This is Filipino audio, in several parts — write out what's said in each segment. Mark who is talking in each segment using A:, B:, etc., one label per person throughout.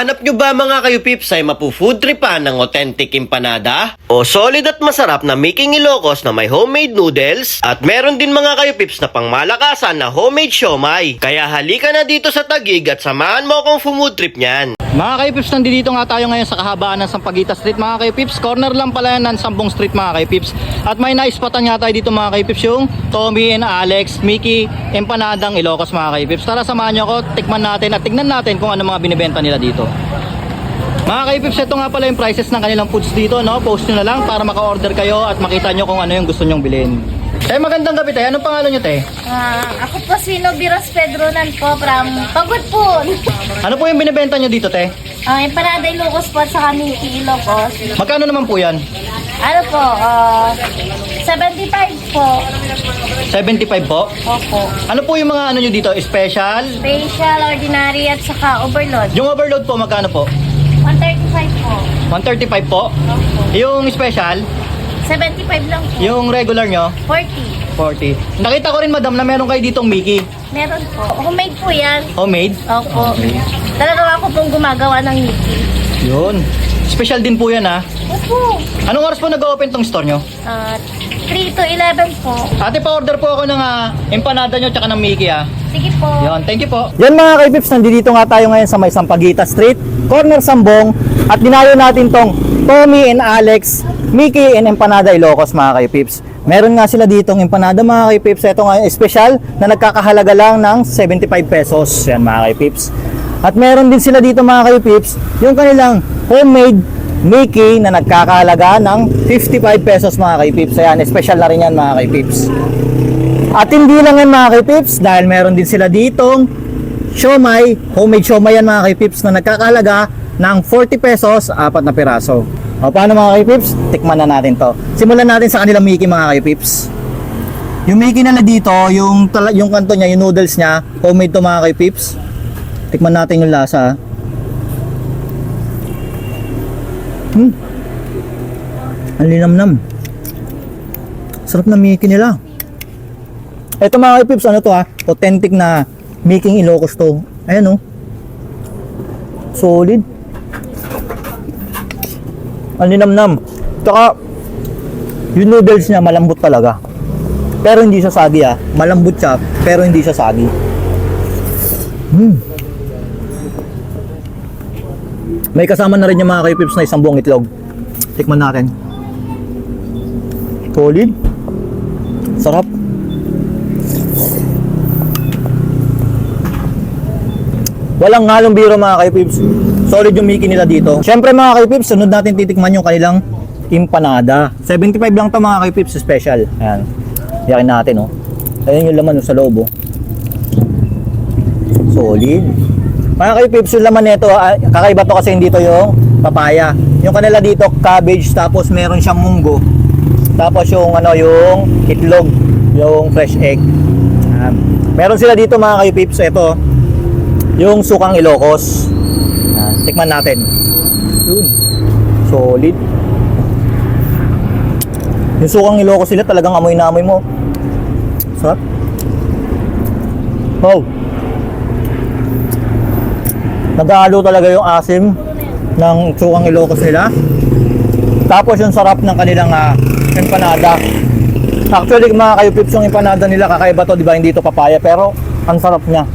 A: Hanap nyo ba mga kayupips ay mapu-food tripan ng authentic empanada? O solid at masarap na Miking Ilocos na may homemade noodles? At meron din mga kayupips na pangmalakasan na homemade siomay. Kaya halika na dito sa Taguig at samahan mo akong food trip niyan.
B: Mga kayupips, nandito nga tayo ngayon sa kahabaan ng Sampaguita Street mga kayupips. Corner lang pala yan ng Sambong Street mga kayupips. At may naispatan nga tayo dito mga kayupips, yung Tommy and Alex Mickey Empanadang Ilocos mga kayupips. Tara samahan nyo ako, tikman natin at tignan natin kung ano mga binibenta nila dito. Mga kayupips, ito nga pala yung prices ng kanilang foods dito, no? Post nyo na lang para maka-order kayo at makita nyo kung ano yung gusto nyong bilhin. Magandang gabi tayo. Anong pangalan nyo, te?
C: Ako po si Nobiros Pedronan po from Pagod po.
B: Ano po yung binibenta nyo dito, te?
C: Empanada Ilocos po at saka Mickey Ilocos.
B: Magkano naman po yan?
C: Ano po, 75 po.
B: 75 po?
C: Opo.
B: Ano po yung mga ano nyo dito? Special?
C: Special, ordinary at saka overload.
B: Yung overload po, magkano po?
C: 135 po.
B: 135 po?
C: Opo.
B: Yung special?
C: 75 lang po.
B: Yung regular nyo?
C: 40.
B: 40. Nakita ko rin madam na meron kayo ditong Mickey.
C: Meron po. Homemade po yan.
B: Homemade?
C: Opo.
B: Okay.
C: Talaga ako pong gumagawa ng Mickey.
B: Yun. Special din po yan ha.
C: Opo.
B: Anong oras po nag-open tong store nyo?
C: 3 to 11 po.
B: Ate, pa-order po ako ng empanada nyo tsaka ng Mickey ha.
C: Sige po.
B: Yun, thank you po. Yan mga kaibips, nandito nga tayo ngayon sa may Sampaguita Street, corner Sambong, at dinayo natin tong Tommy and Alex Mickey and Empanada Ilocos mga kaibips. Meron nga sila ditong empanada mga kaibips. Ito nga yung special na nagkakahalaga lang ng 75 pesos. Yan mga kaibips. At meron din sila dito mga kaibips, yung kanilang homemade Mickey na nagkakahalaga ng 55 pesos mga kaibips. Ayan, special na rin yan mga kaibips. At hindi lang yan mga kaipips, dahil meron din sila ditong siomay, homemade siomay yan mga kaipips na nagkakalaga ng 40 pesos, 4 na piraso. O paano mga kaipips? Tikman na natin to. Simulan natin sa kanilang Mickey mga kaipips. Yung Mickey nila dito, yung kanto niya, yung noodles niya, homemade to mga kaipips. Tikman natin yung lasa. Ang linamnam. Sarap na Mickey nila. Ito mga kaipips, ano to ha? Authentic na Miking Ilocos to. Ayan o. Solid. Ang linamnam. Tsaka, yung noodles niya malambot talaga. Pero hindi siya sagi ha. Malambot siya, pero hindi siya sagi. May kasama na rin yung mga kaipips na isang buong itlog. Tikman natin. Solid. Sarap. Walang halong biro mga kaipips. Solid yung Mickey nila dito. Syempre mga kaipips, sunod natin titikman yung kanilang empanada. 75 lang to mga kaipips, special. Ayan. Yakin natin oh. Ayan yung laman sa loob oh. Solid. Mga kaipips, yung laman nito, kakaiba to kasi hindi to yung papaya. Yung kanila dito, cabbage, tapos meron siyang munggo. Tapos yung yung itlog, yung fresh egg. Meron sila dito mga kaipips, ito yung sukang Ilocos. Tikman natin. Yun. Solid. Yung sukang Ilocos sila talagang amoy na amoy mo. Sarap. Oh. Nag-aalo talaga yung asim ng sukang Ilocos nila. Tapos yung sarap ng kanilang empanada. Actually mga kayupips, yung empanada nila kakaiba to, di ba? Hindi to papaya, pero ang sarap niya.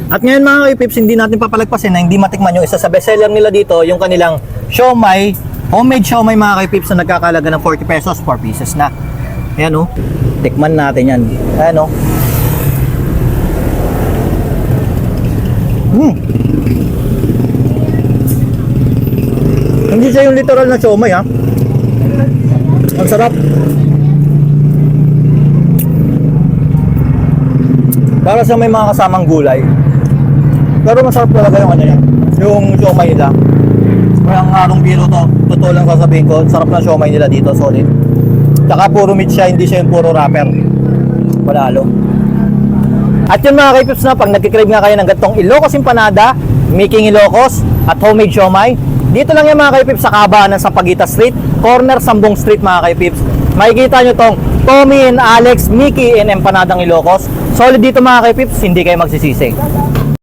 B: At ngayon mga kaipips, hindi natin papalagpasin na hindi matikman yung isa sa bestseller nila dito, yung kanilang siomay, homemade siomay mga kaipips na nagkakalaga ng 40 pesos, 4 pieces na. Ayan o, tikman natin yan. Ayan o. Hindi siya yung literal na siomay ha. Ang sarap. Para sa may mga kasamang gulay. Pero masarap talaga yung yan, yung siomay nila. Ang harong biro to, totoo lang sasabihin ko, sarap ng siomay nila dito, solid. Tsaka puro meat siya, hindi siya yung puro wrapper. Wala halo. At yun mga kaipips na, pag nagkikrave nga kayo ng gantong Ilocos empanada, Miking Ilocos, at homemade siomay, dito lang yung mga kaipips sa kahabaan ng Sampaguita Street, corner Sambong Street mga kaipips. Makikita nyo tong Tommy and Alex Mickey and Empanadang Ilocos. Solid dito mga kaipips, hindi kayo magsisisi.